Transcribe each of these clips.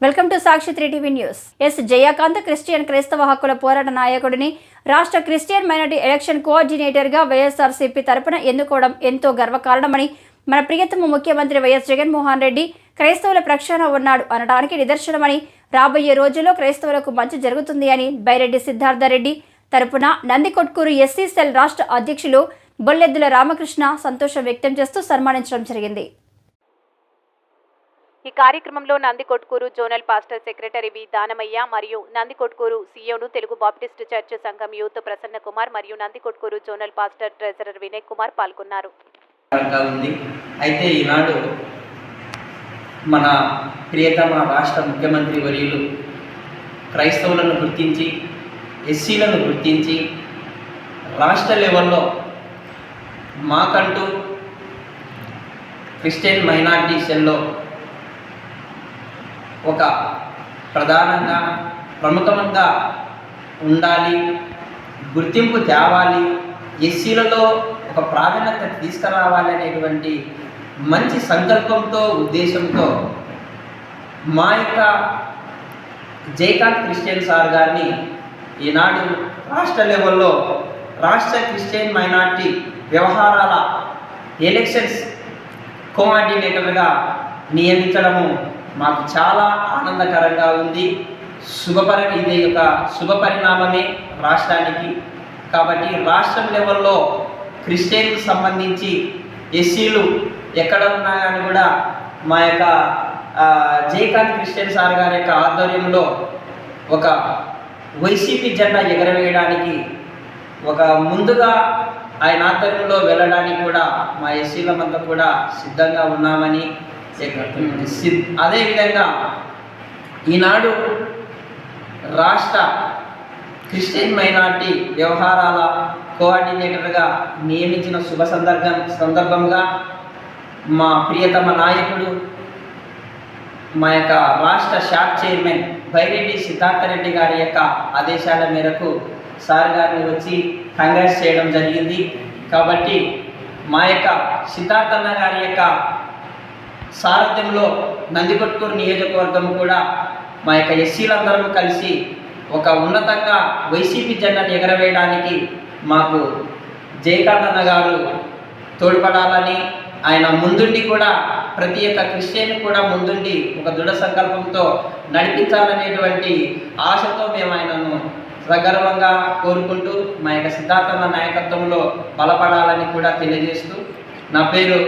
Welcome to Sakshi 3 TV news. S Jayakanth క్రైస్తవ హక్కుల పోరాట నాయకుడిని రాష్ట్ర క్రిస్టియన్ మైనారిటీ ఎలక్షన్ కోఆర్డినేటర్గా వైఎస్ఆర్సీపీ తరపున ఎన్నుకోవడం ఎంతో గర్వకారణమని మన ప్రియతమ ముఖ్యమంత్రి వైఎస్ జగన్మోహన్ రెడ్డి క్రైస్తవుల ప్రక్షాళన ఉన్నాడు అనడానికి నిదర్శనమని, రాబోయే రోజుల్లో క్రైస్తవులకు మంచి జరుగుతుంది అని బైరెడ్డి సిద్ధార్థరెడ్డి తరపున నందికొట్కూరు ఎస్సీ సెల్ రాష్ట్ర అధ్యక్షులు బొల్లెద్దుల రామకృష్ణ సంతోషం వ్యక్తం చేస్తూ సన్మానించడం జరిగింది. ఈ కార్యక్రమంలో నందికొట్కూరు జోనల్ పాస్టర్ సెక్రటరీ వి దానమయ్య మరియు నందికొట్కూరు సీఎను తెలుగు బాప్టిస్ట్ చర్చ్ సంఘం యూత్ ప్రసన్న కుమార్ మరియు Nandikotkur zonal pastor treasurer Vinay Kumar పాల్గొన్నారు. అయితే ఈనాడు మన ప్రియతమ రాష్ట్ర ముఖ్యమంత్రి వర్యులు క్రైస్తవులను గుర్తించి, ఎస్సీలను గుర్తించి రాష్ట్ర లెవెల్లో మాకంటూ క్రిస్టియన్ మైనారిటీ సెల్లో ఒక ప్రధానంగా ప్రముఖంగా ఉండాలి, గుర్తింపు తేవాలి, ఎస్సీలలో ఒక ప్రాధాన్యత తీసుకురావాలి అనేటువంటి మంచి సంకల్పంతో, ఉద్దేశంతో మా యొక్క జయకాంత్ క్రిస్టియన్ సార్ గారిని ఈనాడు రాష్ట్ర లెవెల్లో రాష్ట్ర క్రిస్టియన్ మైనారిటీ వ్యవహారాల ఎలక్షన్స్ కోఆర్డినేటర్గా నియమించడము మాకు చాలా ఆనందకరంగా ఉంది. ఇది ఒక శుభ పరిణామమే రాష్ట్రానికి. కాబట్టి రాష్ట్రం లెవెల్లో క్రిస్టియన్కి సంబంధించి ఎస్సీలు ఎక్కడ ఉన్నా కానీ కూడా మా యొక్క జయకాంత్ క్రిస్టియన్ సార్ గారి యొక్క ఆధ్వర్యంలో ఒక వైసీపీ జెండా ఎగరవేయడానికి ఒక ముందుగా ఆయన ఆధ్వర్యంలో వెళ్ళడానికి కూడా మా ఎస్సీలమంతా కూడా సిద్ధంగా ఉన్నామని, అదేవిధంగా ఈనాడు రాష్ట్ర క్రిస్టియన్ మైనారిటీ వ్యవహారాల కోఆర్డినేటర్గా నియమించిన శుభ సందర్భంగా మా ప్రియతమ నాయకుడు, మా యొక్క రాష్ట్ర షాప్ చైర్మన్ బైరెడ్డి సిద్ధార్థరెడ్డి గారి యొక్క ఆదేశాల మేరకు సార్ గారిని వచ్చి కంగ్రాట్స్ చేయడం జరిగింది. కాబట్టి మా యొక్క సిద్ధార్థన్న గారి యొక్క సారథ్యంలో నందికొట్కూరు నియోజకవర్గం కూడా మా యొక్క ఎస్సీలందరం కలిసి ఒక ఉన్నతంగా వైసీపీ జెండాను ఎగరవేయడానికి మాకు జయకాంత్ అన్న గారు తోడ్పడాలని, ఆయన ముందుండి కూడా ప్రతి ఒక్క క్రిస్టియన్ కూడా ముందుండి ఒక దృఢ సంకల్పంతో నడిపించాలనేటువంటి ఆశతో మేము ఆయనను సగర్వంగా కోరుకుంటూ మా యొక్క సిద్ధార్థన్న నాయకత్వంలో బలపడాలని కూడా తెలియజేస్తూ, నా పేరు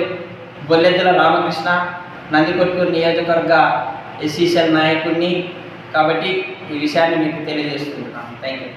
బొల్లెద్దుల రామకృష్ణ, నందికొట్కూరు నియోజకవర్గ ఎస్సీ సెల్ నాయకుడిని. కాబట్టి ఈ విషయాన్ని మీకు తెలియజేస్తున్నాను. Thank you.